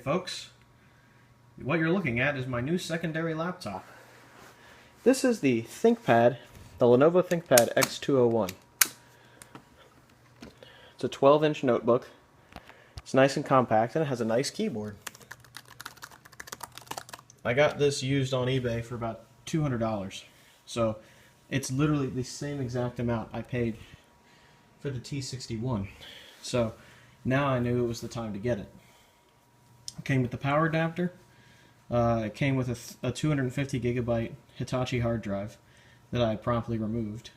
folks, what you're looking at is my new secondary laptop. This is the Thinkpad, the Lenovo Thinkpad X201. It's a 12-inch notebook. It's nice and compact, and it has a nice keyboard. I got this used on eBay for about $200, so it's literally the same exact amount I paid for the T61. So now I knew it was the time to get it. It came with the power adapter. It came with a 250 gigabyte Hitachi hard drive that I promptly removed.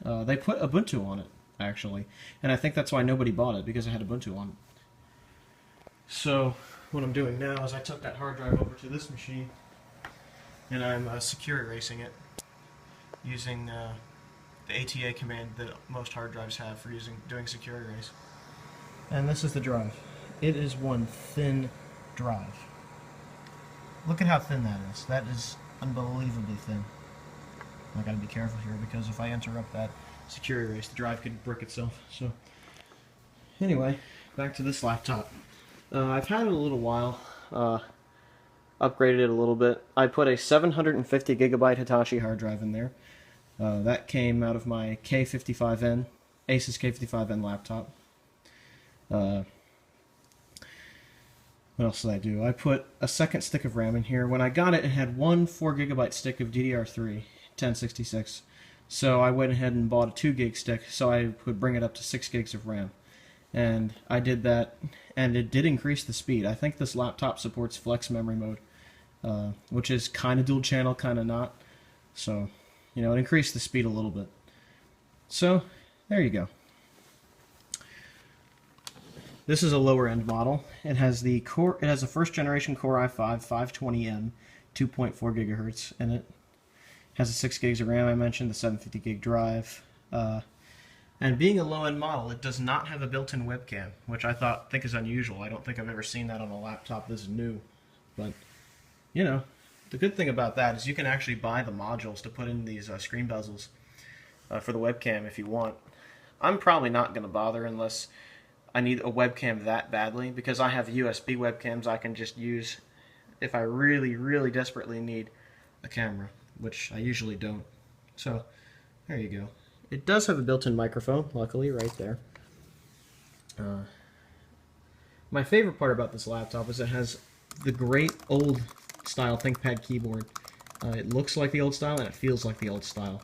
They put Ubuntu on it, actually, and I think that's why nobody bought it, because it had Ubuntu on it. So what I'm doing now is I took that hard drive over to this machine, and I'm secure erasing it using the ATA command that most hard drives have for doing secure erase. And this is the drive. It is one thin drive. Look at how thin that is. That is unbelievably thin. I gotta be careful here, because if I interrupt that secure erase, the drive could brick itself. So anyway, back to this laptop. I've had it a little while. Upgraded it a little bit. I put a 750 gigabyte Hitachi hard drive in there. That came out of my K55N, Asus K55N laptop. What else did I do? I put a second stick of RAM in here. When I got it, it had one 4 gigabyte stick of DDR3-1600. So I went ahead and bought a 2 gig stick so I could bring it up to 6 gigs of RAM. And I did that, and it did increase the speed. I think this laptop supports flex memory mode, which is kind of dual channel, kind of not. So, you know, it increased the speed a little bit. So, there you go. This is a lower end model. It has the core. It has a first generation Core i5 520M, 2.4 gigahertz in it. Has a 6 gigs of RAM. I mentioned the 750 gig drive. And being a low end model, it does not have a built-in webcam, which I think is unusual. I don't think I've ever seen that on a laptop this new. But you know, the good thing about that is you can actually buy the modules to put in these screen bezels for the webcam if you want. I'm probably not going to bother unless I need a webcam that badly, because I have USB webcams I can just use if I really, really desperately need a camera, which I usually don't. So, there you go. It does have a built-in microphone, luckily, right there. My favorite part about this laptop is it has the great old-style ThinkPad keyboard. It looks like the old style, and it feels like the old style.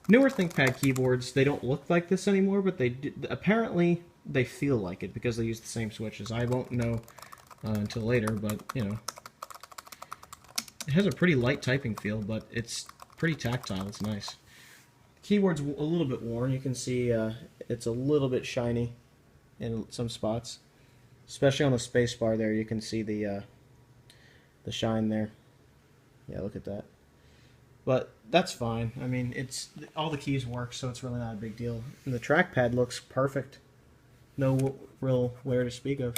Newer ThinkPad keyboards, they don't look like this anymore, but apparently they feel like it because they use the same switches. I won't know until later, but, you know. It has a pretty light typing feel, but it's pretty tactile. It's nice. The keyboard's a little bit worn. You can see it's a little bit shiny in some spots. Especially on the space bar there, you can see the shine there. Yeah, look at that. But that's fine. I mean, all the keys work, so it's really not a big deal. And the trackpad looks perfect. No real wear to speak of.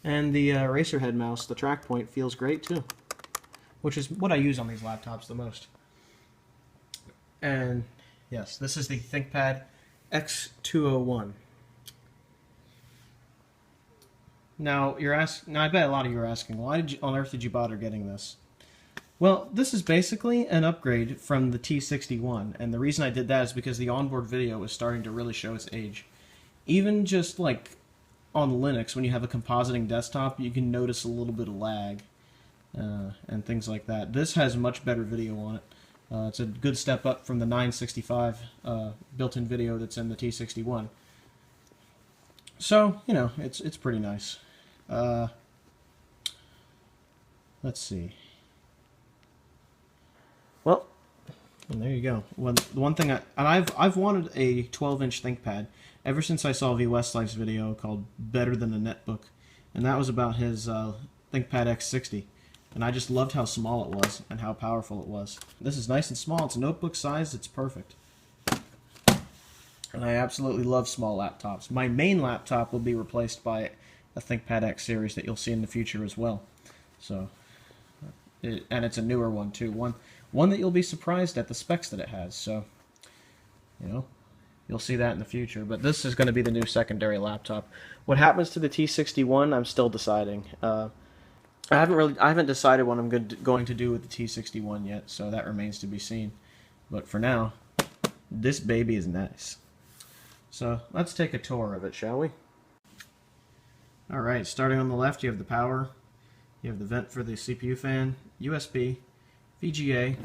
And the eraser head mouse, the track point, feels great too, which is what I use on these laptops the most. And yes, this is the Thinkpad X201. Now I bet a lot of you are asking, why on earth did you bother getting this? Well, this is basically an upgrade from the T61, and the reason I did that is because the onboard video was starting to really show its age. Even just like on Linux, when you have a compositing desktop, you can notice a little bit of lag and things like that. This has much better video on it. It's a good step up from the 965 built-in video that's in the T61. So, you know, it's pretty nice. Let's see. Well, and there you go. Well, the one thing I've wanted a 12-inch ThinkPad ever since I saw V. Westlife's video called "Better Than a Netbook," and that was about his ThinkPad X60. And I just loved how small it was and how powerful it was. This is nice and small. It's notebook size. It's perfect. And I absolutely love small laptops. My main laptop will be replaced by a ThinkPad X series that you'll see in the future as well. So, and it's a newer one too. One that you'll be surprised at the specs that it has. So, you know, you'll see that in the future. But this is going to be the new secondary laptop. What happens to the T61, I'm still deciding. I haven't decided what I'm going to do with the T61 yet, so that remains to be seen. But for now, this baby is nice. So let's take a tour of it, shall we? Alright, starting on the left, you have the power, you have the vent for the CPU fan, USB, VGA,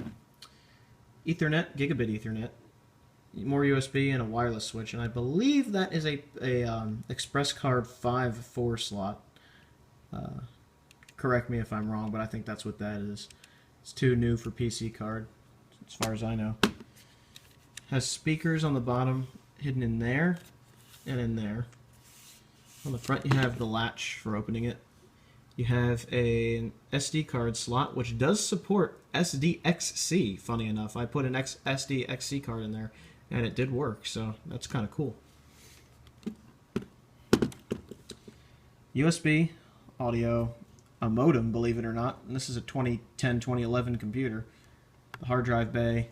Ethernet, gigabit Ethernet, more USB, and a wireless switch. And I believe that is a Express Card 5.4 slot. Correct me if I'm wrong, but I think that's what that is. It's too new for PC card, as far as I know. Has speakers on the bottom, hidden in there and in there. On the front, you have the latch for opening it. You have an SD card slot, which does support SDXC, funny enough. I put an SDXC card in there, and it did work, so that's kind of cool. USB, audio, a modem, believe it or not. And this is a 2010-2011 computer. The hard drive bay,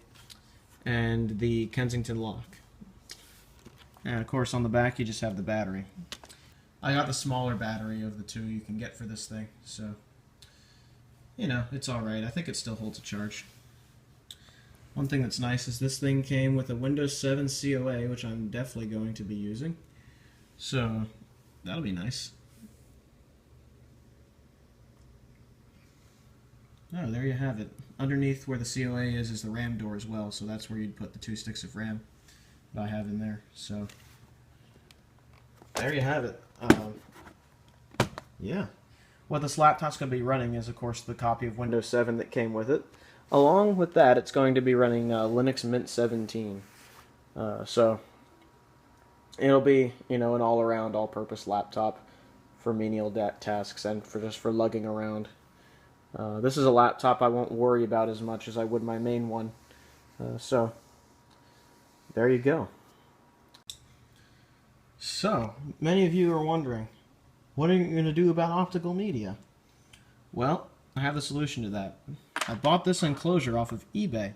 and the Kensington lock. And of course, on the back, you just have the battery. I got the smaller battery of the two you can get for this thing, so, you know, it's alright. I think it still holds a charge. One thing that's nice is this thing came with a Windows 7 COA, which I'm definitely going to be using, so that'll be nice. Oh, there you have it. Underneath where the COA is the RAM door as well, so that's where you'd put the 2 sticks of RAM that I have in there, so there you have it. Yeah. What this laptop's going to be running is, of course, the copy of Windows 7 that came with it. Along with that, it's going to be running Linux Mint 17. So it'll be, you know, an all-around, all-purpose laptop for menial tasks and for just for lugging around. This is a laptop I won't worry about as much as I would my main one. So there you go. So, many of you are wondering, what are you going to do about optical media? Well, I have the solution to that. I bought this enclosure off of eBay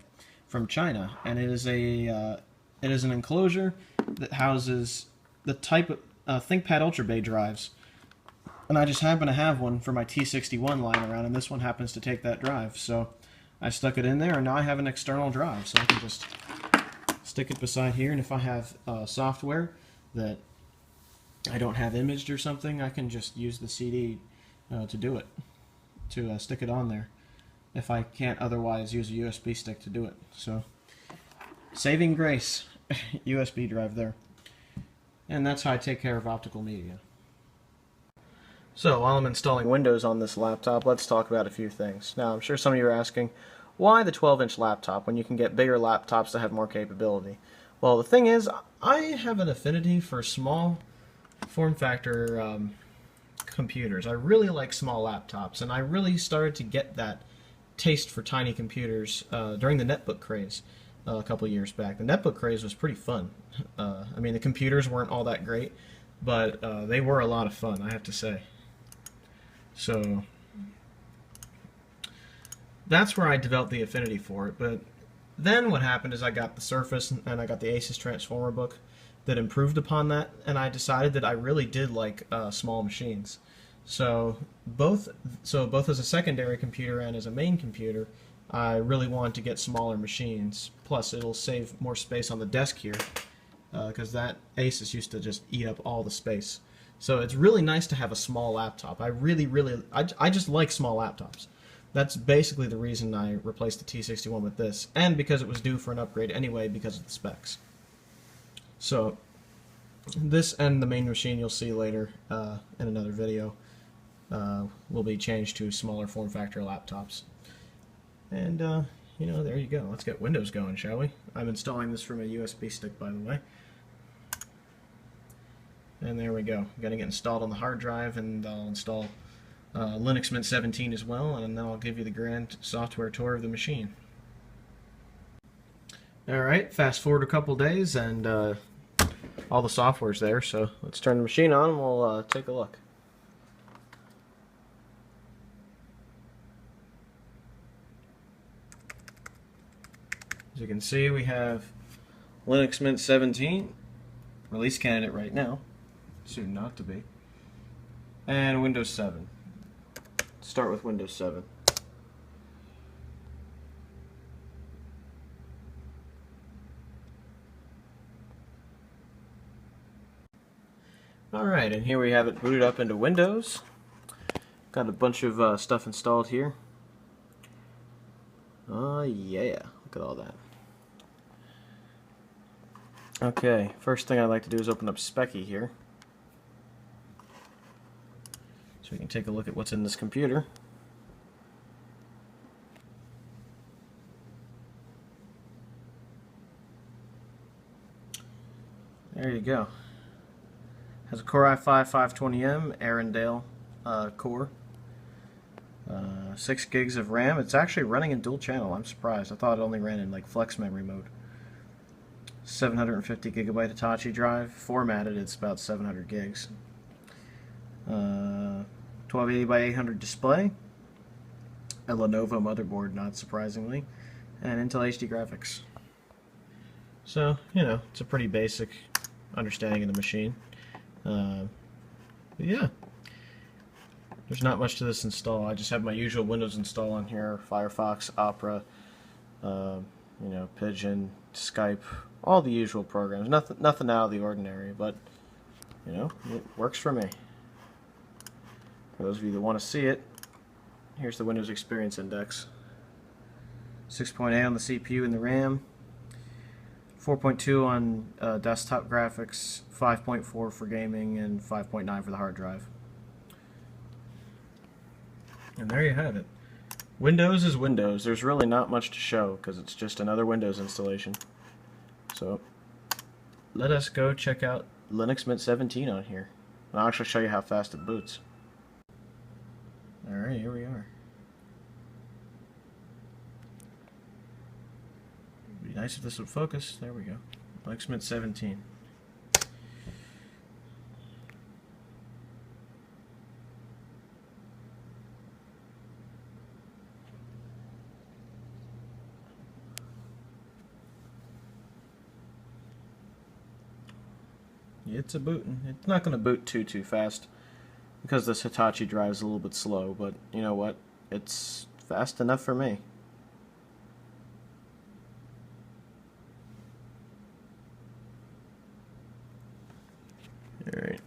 from China, and it is an enclosure that houses the type of ThinkPad Ultra Bay drives. And I just happen to have one for my T61 lying around, and this one happens to take that drive. So I stuck it in there, and now I have an external drive. So I can just stick it beside here, and if I have software that I don't have imaged or something, I can just use the CD to do it, to stick it on there, if I can't otherwise use a USB stick to do it. So, saving grace, USB drive there. And that's how I take care of optical media. So, while I'm installing Windows on this laptop, let's talk about a few things. Now, I'm sure some of you are asking, why the 12-inch laptop when you can get bigger laptops that have more capability? Well, the thing is, I have an affinity for small form factor computers. I really like small laptops, and I really started to get that taste for tiny computers during the netbook craze a couple of years back. The netbook craze was pretty fun. I mean, the computers weren't all that great, but they were a lot of fun, I have to say. So that's where I developed the affinity for it. But then what happened is I got the Surface and I got the Asus Transformer book that improved upon that, and I decided that I really did like small machines. So both as a secondary computer and as a main computer, I really wanted to get smaller machines. Plus, it'll save more space on the desk here, because that Asus used to just eat up all the space. So it's really nice to have a small laptop. I just like small laptops. That's basically the reason I replaced the T61 with this, and because it was due for an upgrade anyway because of the specs. So this and the main machine you'll see later in another video will be changed to smaller form factor laptops. And you know, there you go. Let's get Windows going, shall we? I'm installing this from a USB stick, by the way. And there we go. I'm going to get installed on the hard drive, and I'll install Linux Mint 17 as well, and then I'll give you the grand software tour of the machine. Alright, fast forward a couple days, and all the software's there, so let's turn the machine on and we'll take a look. As you can see, we have Linux Mint 17 release candidate right now, soon not to be, and Windows 7. Start with Windows 7. Alright, and here we have it booted up into Windows. Got a bunch of stuff installed here. Yeah, look at all that. Okay, first thing I'd like to do is open up Specky here, so we can take a look at what's in this computer. There you go. Has a Core i5-520M Arendelle core. 6 gigs of RAM. It's actually running in dual channel. I'm surprised. I thought it only ran in like flex memory mode. 750 gigabyte Hitachi drive. Formatted, it's about 700 gigs. 1280 by 800 display. A Lenovo motherboard, not surprisingly. And Intel HD graphics. So, you know, it's a pretty basic understanding of the machine. Yeah. There's not much to this install. I just have my usual Windows install on here: Firefox, Opera, you know, Pigeon, Skype, all the usual programs. Nothing out of the ordinary, but you know, it works for me. For those of you that want to see it, here's the Windows Experience Index. 6.8 on the CPU and the RAM. 4.2 on desktop graphics, 5.4 for gaming, and 5.9 for the hard drive. And there you have it. Windows is Windows. There's really not much to show because it's just another Windows installation. So let us go check out Linux Mint 17 on here. And I'll actually show you how fast it boots. Alright, here we are. It'd be nice if this would focus. There we go. Linux Mint 17. It's a booting. It's not going to boot too fast because this Hitachi drive is a little bit slow, but you know what? It's fast enough for me. Alright.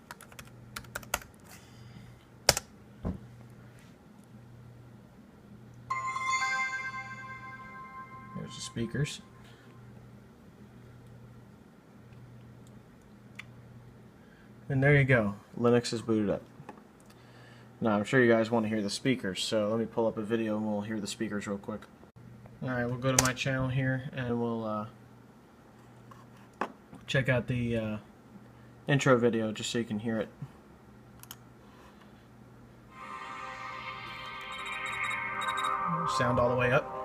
There's the speakers. And there you go. Linux is booted up. Now, I'm sure you guys want to hear the speakers, so let me pull up a video and we'll hear the speakers real quick. Alright, we'll go to my channel here and we'll check out the intro video just so you can hear it. Sound all the way up.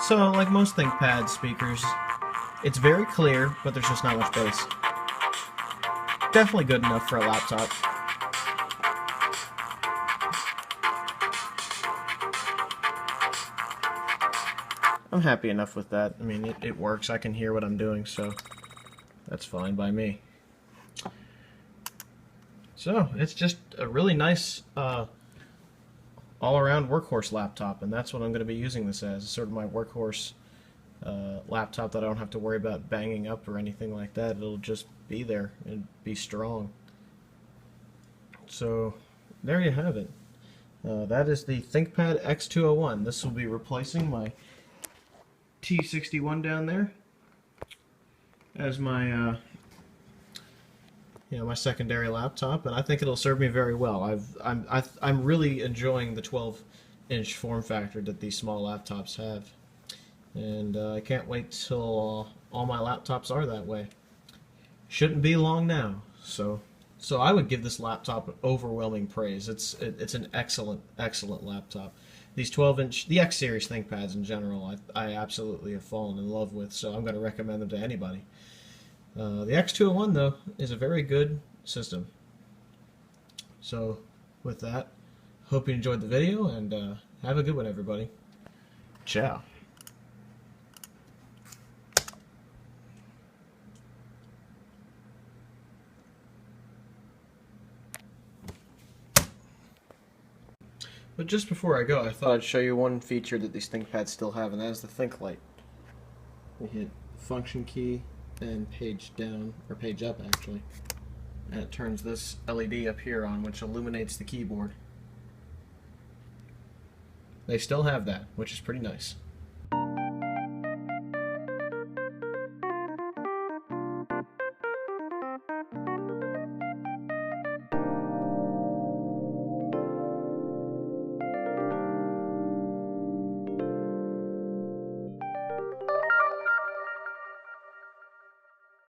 So, like most Thinkpad speakers, it's very clear, but there's just not much bass. Definitely good enough for a laptop. I'm happy enough with that. I mean, it works. I can hear what I'm doing, so that's fine by me. So, it's just a really nice all-around workhorse laptop, and that's what I'm going to be using this as. It's sort of my workhorse laptop that I don't have to worry about banging up or anything like that. It'll just be there and be strong. So there you have it. That is the Thinkpad X201. This will be replacing my T61 down there as my my secondary laptop, and I think it'll serve me very well. I'm really enjoying the 12-inch form factor that these small laptops have, and I can't wait till all my laptops are that way. Shouldn't be long now, so I would give this laptop overwhelming praise. It's an excellent laptop. these 12-inch, the X series ThinkPads in general, I absolutely have fallen in love with, so I'm going to recommend them to anybody. The X201, though, is a very good system. So, with that, hope you enjoyed the video, and have a good one, everybody. Ciao. But just before I go, I thought I'd show you one feature that these ThinkPads still have, and that is the Think Light. You hit Function key and page down, or page up actually, and it turns this LED up here on, which illuminates the keyboard. They still have that, which is pretty nice.